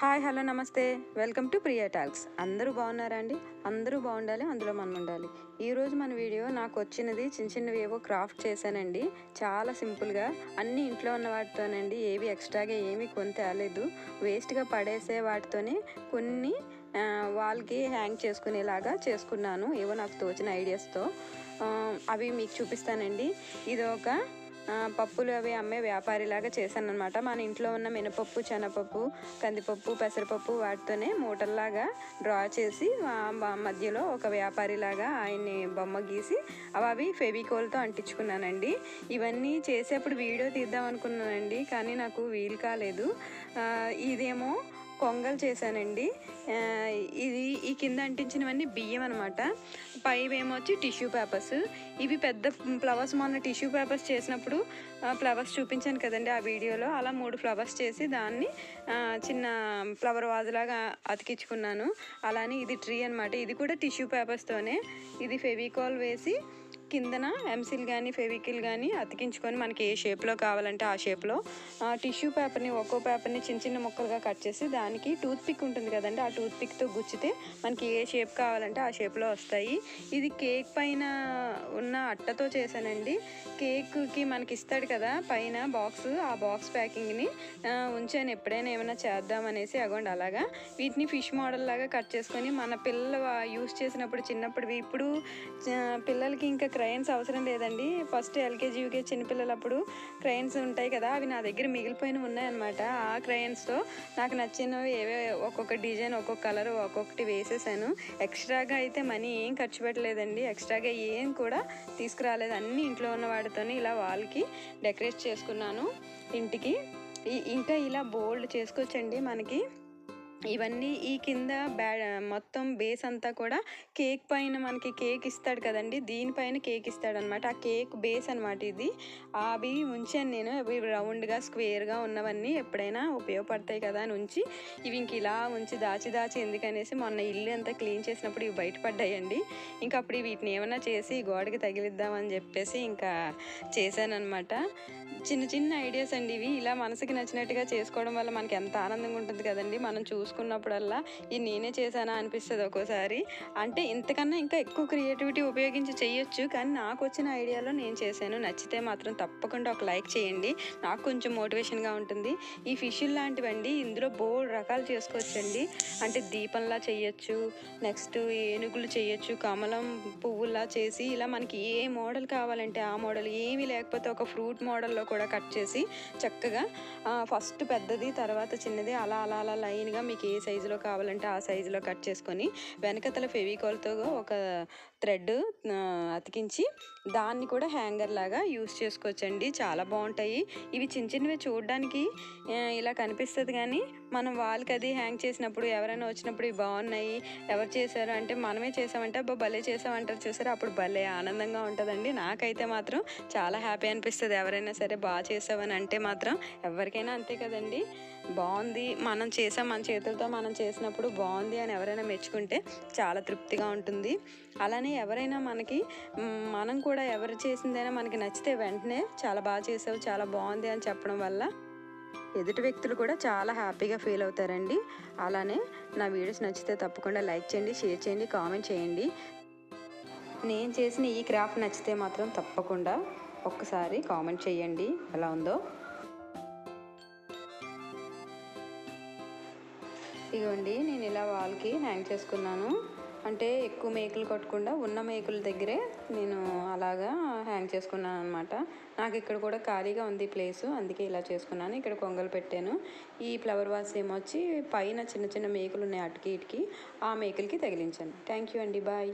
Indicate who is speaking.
Speaker 1: Hi hello నమస్తే welcome to Priya talks. అందరూ బాగున్నారా అండి? అందరూ బాగుండాలి, అందులో మనం ఉండాలి. ఈరోజు మన వీడియో నాకు వచ్చినది చిన్నవి ఏవో క్రాఫ్ట్ చేశానండి. చాలా సింపుల్గా అన్నీ ఇంట్లో ఉన్న వాటితోనండి. ఏవి ఎక్స్ట్రాగా ఏమీ కొని తేలేదు. వేస్ట్గా పడేసే వాటితోనే కొన్ని వాల్కి హ్యాంగ్ చేసుకునేలాగా చేసుకున్నాను. ఏవో నాకు తోచిన ఐడియాస్తో అవి మీకు చూపిస్తానండి. ఇది ఒక పప్పులు అవి అమ్మే వ్యాపారిలాగా చేశాను అనమాట. మన ఇంట్లో ఉన్న మినపప్పు, శనగపప్పు, కందిపప్పు, పెసరపప్పు వాటితోనే మూటల్లాగా డ్రా చేసి మధ్యలో ఒక వ్యాపారిలాగా ఆయన్ని బొమ్మ గీసి అవి ఫెవికోల్తో అంటించుకున్నానండి. ఇవన్నీ చేసేప్పుడు వీడియో తీద్దాం అనుకున్నానండి, కానీ నాకు వీలు కాలేదు. ఇదేమో పొంగల్ చేశానండి. ఇది ఈ కింద అంటించినవన్నీ బియ్యం అనమాట. పైవేమొచ్చి టిష్యూ పేపర్స్. ఇవి పెద్ద ఫ్లవర్స్, మొన్న టిష్యూ పేపర్స్ చేసినప్పుడు ఫ్లవర్స్ చూపించాను కదండి ఆ వీడియోలో. అలా 3 ఫ్లవర్స్ చేసి దాన్ని చిన్న ఫ్లవర్ వాజ్లాగా అతికించుకున్నాను. అలానే ఇది ట్రీ అనమాట. ఇది కూడా టిష్యూ పేపర్స్తోనే. ఇది ఫెవికాల్ వేసి కిందన ఎంసిల్ కానీ ఫెవికిల్ కానీ అతికించుకొని మనకి ఏ షేప్లో కావాలంటే ఆ షేప్లో టిష్యూ పేపర్ని, ఒక్కో పేపర్ని చిన్న చిన్న ముక్కలుగా కట్ చేసి దానికి టూత్ పిక్ ఉంటుంది కదండి, ఆ టూత్ పిక్తో గుచ్చితే మనకి ఏ షేప్ కావాలంటే ఆ షేప్లో వస్తాయి. ఇది కేక్ పైన ఉన్న అట్టతో చేశానండి. కేక్కి మనకి ఇస్తాడు కదా పైన బాక్స్, ఆ బాక్స్ ప్యాకింగ్ని ఉంచాను ఎప్పుడైనా ఏమైనా చేద్దామనేసి. అగోండి అలాగా వీటిని ఫిష్ మోడల్ లాగా కట్ చేసుకొని మన పిల్లలు యూస్ చేసినప్పుడు చిన్నప్పుడు, ఇప్పుడు పిల్లలకి ఇంకా క్రయన్స్ అవసరం లేదండి. ఫస్ట్ ఎల్కేజీ యూకేజీ చిన్నపిల్లలప్పుడు క్రయన్స్ ఉంటాయి కదా, అవి నా దగ్గర మిగిలిపోయినవి ఉన్నాయన్నమాట. ఆ క్రయన్స్తో నాకు నచ్చినవి ఏవే ఒక్కొక్క డిజైన్, ఒక్కొక్క కలర్ ఒక్కొక్కటి వేసేసాను. ఎక్స్ట్రాగా అయితే మనీ ఏం ఖర్చు పెట్టలేదండి. ఎక్స్ట్రాగా ఏం కూడా తీసుకురాలేదు. అన్నీ ఇంట్లో ఉన్న వాటితోనే ఇలా వాళ్ళకి డెకరేట్ చేసుకున్నాను ఇంటికి. ఇంకా ఇలా బోల్డ్ చేసుకోవచ్చండి మనకి. ఇవన్నీ ఈ కింద మొత్తం బేస్ అంతా కూడా కేక్ పైన మనకి కేక్ ఇస్తాడు కదండి, దీనిపైన కేక్ ఇస్తాడనమాట. ఆ కేక్ బేస్ అనమాట ఇది. అవి ఉంచాను నేను. అవి రౌండ్గా స్క్వేర్గా ఉన్నవన్నీ ఎప్పుడైనా ఉపయోగపడతాయి కదా అని ఉంచి, ఇవి ఇంక ఇలా ఉంచి దాచి ఎందుకనేసి మొన్న ఇల్లు అంతా క్లీన్ చేసినప్పుడు ఇవి బయటపడ్డాయండి. ఇంకా అప్పుడు వీటిని ఏమైనా చేసి గోడకి తగిలిద్దామని చెప్పేసి ఇంకా చేశానమాట. చిన్న చిన్న ఐడియాస్ అండి ఇవి. ఇలా మనసుకి నచ్చినట్టుగా చేసుకోవడం వల్ల మనకి ఎంత ఆనందంగా ఉంటుంది కదండి. మనం చూసుకున్నప్పుడల్లా ఇది నేనే చేశానా అనిపిస్తుంది ఒక్కోసారి. అంటే ఇంతకన్నా ఇంకా ఎక్కువ క్రియేటివిటీ ఉపయోగించి చేయొచ్చు, కానీ నాకు వచ్చిన ఐడియాలో నేను చేశాను. నచ్చితే మాత్రం తప్పకుండా ఒక లైక్ చేయండి, నాకు కొంచెం మోటివేషన్గా ఉంటుంది. ఈ ఫిషులు లాంటివండి, ఇందులో బోల్డ్ రకాలు చేసుకోవచ్చండి. అంటే దీపంలా చేయొచ్చు, నెక్స్ట్ ఏనుగులు చేయొచ్చు, కమలం పువ్వులా చేసి ఇలా మనకి ఏ మోడల్ కావాలంటే ఆ మోడల్, ఏమీ లేకపోతే ఒక ఫ్రూట్ మోడల్లో కూడా కట్ చేసి చక్కగా ఫస్ట్ పెద్దది, తర్వాత చిన్నది, అలా అలా అలా లైన్గా మీకు ఏ సైజులో కావాలంటే ఆ సైజులో కట్ చేసుకొని వెనకతల ఫెవికాల్తో ఒక థ్రెడ్ అతికించి దాన్ని కూడా హ్యాంగర్ లాగా యూస్ చేసుకోవచ్చండి. చాలా బాగుంటాయి ఇవి. చిన్న చిన్నవి చూడడానికి ఇలా కనిపిస్తుంది, కానీ మనం వాళ్ళకి అది హ్యాంగ్ చేసినప్పుడు ఎవరైనా వచ్చినప్పుడు ఇవి బాగున్నాయి, ఎవరు చేశారు అంటే మనమే చేసామంటే అబ్బా భలే చేసామంటారు చూసారు, అప్పుడు భలే ఆనందంగా ఉంటుందండి. నాకైతే మాత్రం చాలా హ్యాపీ అనిపిస్తుంది. ఎవరైనా సరే బాగా చేసావని అంటే మాత్రం ఎవరికైనా అంతే కదండి. బాగుంది, మనం చేసాం, మన చేతులతో మనం చేసినప్పుడు బాగుంది అని ఎవరైనా మెచ్చుకుంటే చాలా తృప్తిగా ఉంటుంది. అలానే ఎవరైనా మనం కూడా ఎవరు చేసిందైనా మనకి నచ్చితే వెంటనే చాలా బాగా చేసావు, చాలా బాగుంది అని చెప్పడం వల్ల ఎదుటి వ్యక్తులు కూడా చాలా హ్యాపీగా ఫీల్ అవుతారండి. అలానే నా వీడియోస్ నచ్చితే తప్పకుండా లైక్ చేయండి, షేర్ చేయండి, కామెంట్ చేయండి. నేను చేసిన ఈ క్రాఫ్ట్ నచ్చితే మాత్రం తప్పకుండా ఒక్కసారి కామెంట్ చేయండి ఎలా ఉందో. ఇదిగోండి నేను ఇలా వాల్కి హ్యాంగ్ చేసుకున్నాను. అంటే ఎక్కువ మేకులు కట్టకుండా ఉన్న మేకుల దగ్గరే నేను అలాగా హ్యాంగ్ చేసుకున్నాను అనమాట. నాకు ఇక్కడ కూడా ఖాళీగా ఉంది ప్లేసు, అందుకే ఇలా చేసుకున్నాను. ఇక్కడ కొంగలు పెట్టాను. ఈ ఫ్లవర్ వాస్ ఏమొచ్చి పైన చిన్న చిన్న మేకులు ఉన్నాయి అటుకి ఇటుకి, ఆ మేకులకి తగిలించాను. థ్యాంక్ యూ అండి, బాయ్.